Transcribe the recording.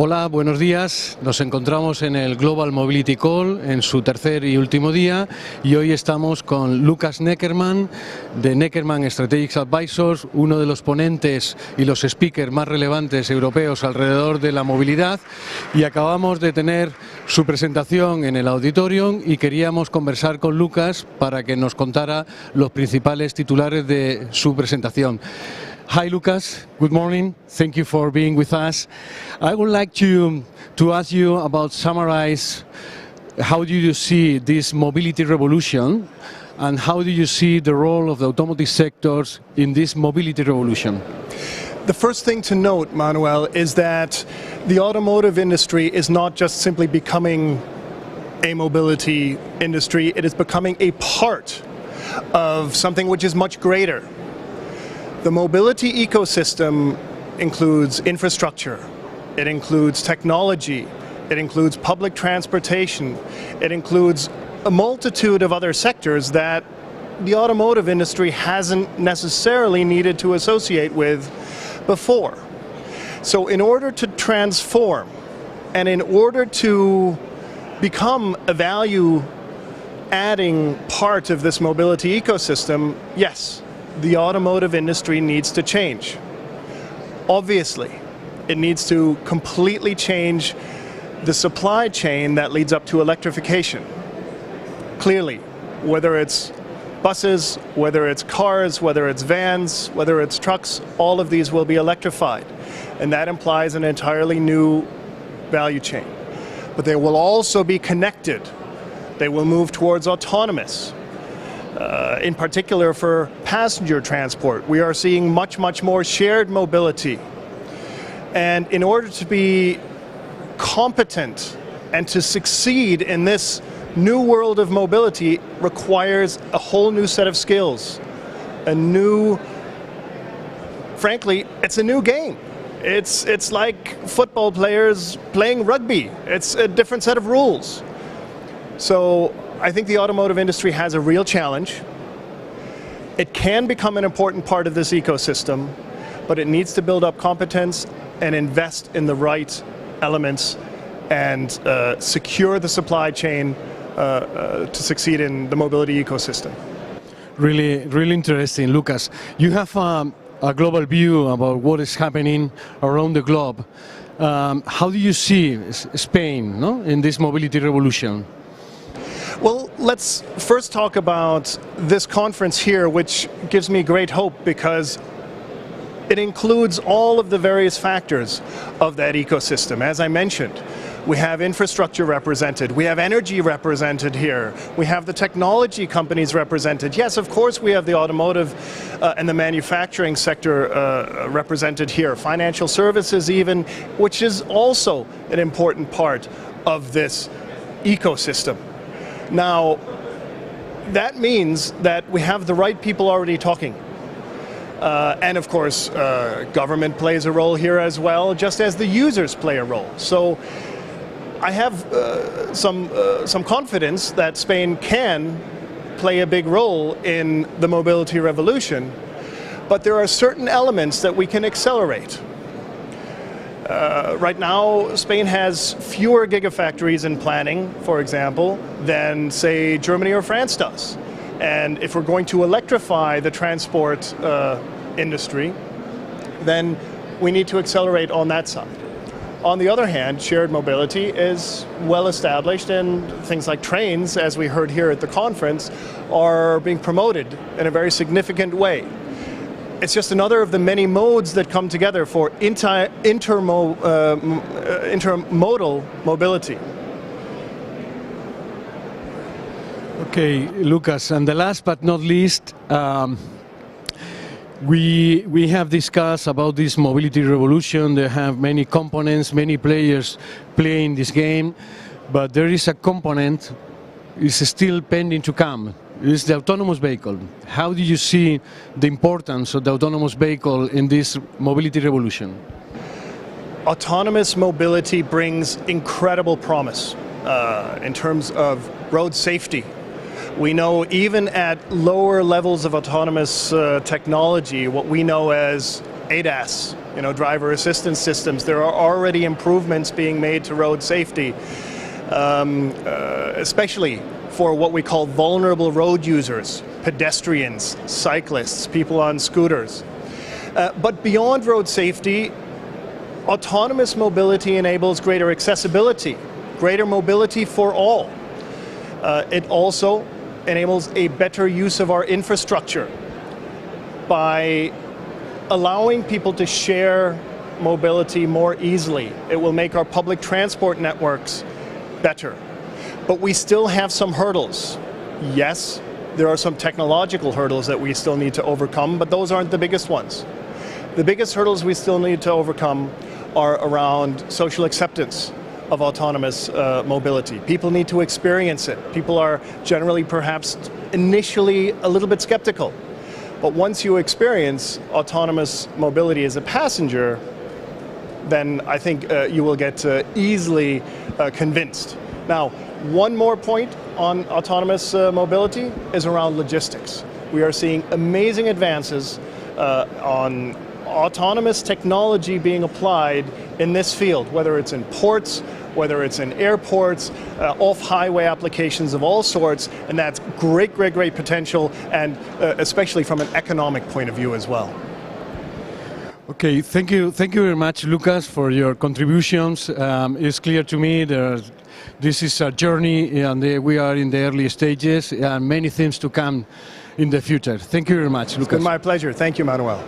Hola, buenos días. Nos encontramos en el Global Mobility Call en su tercer y último día y hoy estamos con Lukas Neckermann de Neckermann Strategic Advisors, uno de los ponentes y los speakers más relevantes europeos alrededor de la movilidad, y acabamos de tener su presentación en el auditorium y queríamos conversar con Lukas para que nos contara los principales titulares de su presentación. Hi Lukas, good morning. Thank you for being with us. I would like to ask you about summarize how do you see this mobility revolution and how do you see the role of the automotive sectors in this mobility revolution? The first thing to note, Manuel, is that the automotive industry is not just simply becoming a mobility industry, it is becoming a part of something which is much greater. The mobility ecosystem includes infrastructure, it includes technology, it includes public transportation, it includes a multitude of other sectors that the automotive industry hasn't necessarily needed to associate with before. So in order to transform and in order to become a value-adding part of this mobility ecosystem, yes, the automotive industry needs to change. Obviously, it needs to completely change the supply chain that leads up to electrification. Clearly, whether it's buses, whether it's cars, whether it's vans, whether it's trucks, all of these will be electrified. And that implies an entirely new value chain. But they will also be connected. They will move towards autonomous. In particular for passenger transport, we are seeing much more shared mobility. And in order to be competent and to succeed in this new world of mobility requires a whole new set of skills. Frankly, it's a new game. It's like football players playing rugby. It's a different set of rules. So I think the automotive industry has a real challenge. It can become an important part of this ecosystem, but it needs to build up competence and invest in the right elements and secure the supply chain to succeed in the mobility ecosystem. Really interesting, Lukas. You have a global view about what is happening around the globe. How do you see Spain, in this mobility revolution? Well, let's first talk about this conference here, which gives me great hope because it includes all of the various factors of that ecosystem. As I mentioned, we have infrastructure represented, we have energy represented here, we have the technology companies represented. Yes, of course we have the automotive and the manufacturing sector represented here, financial services even, which is also an important part of this ecosystem. Now, that means that we have the right people already talking. And of course, government plays a role here as well, just as the users play a role. So I have some confidence that Spain can play a big role in the mobility revolution, but there are certain elements that we can accelerate. Right now, Spain has fewer gigafactories in planning, for example, than, say, Germany or France does. And if we're going to electrify the transport industry, then we need to accelerate on that side. On the other hand, shared mobility is well established, and things like trains, as we heard here at the conference, are being promoted in a very significant way. It's just another of the many modes that come together for intermodal mobility. Okay, Lukas, and the last but not least, we have discussed about this mobility revolution. They have many components, many players playing this game, but there is a component is still pending to come. It's the autonomous vehicle. How do you see the importance of the autonomous vehicle in this mobility revolution? Autonomous mobility brings incredible promise in terms of road safety. We know even at lower levels of autonomous technology, what we know as ADAS, driver assistance systems. There are already improvements being made to road safety, especially for what we call vulnerable road users, pedestrians, cyclists, people on scooters. But beyond road safety, autonomous mobility enables greater accessibility, greater mobility for all. It also enables a better use of our infrastructure by allowing people to share mobility more easily. It will make our public transport networks better. But we still have some hurdles. Yes, there are some technological hurdles that we still need to overcome, but those aren't the biggest ones. The biggest hurdles we still need to overcome are around social acceptance of autonomous mobility. People need to experience it. People are generally perhaps initially a little bit skeptical. But once you experience autonomous mobility as a passenger, then I think you will get easily convinced. Now, one more point on autonomous mobility is around logistics. We are seeing amazing advances on autonomous technology being applied in this field, whether it's in ports, whether it's in airports, off-highway applications of all sorts, and that's great, great, great potential, and especially from an economic point of view as well. Okay, thank you very much, Lukas, for your contributions. It's clear to me that this is a journey, and we are in the early stages, and many things to come in the future. Thank you very much, Lukas. It's been my pleasure. Thank you, Manuel.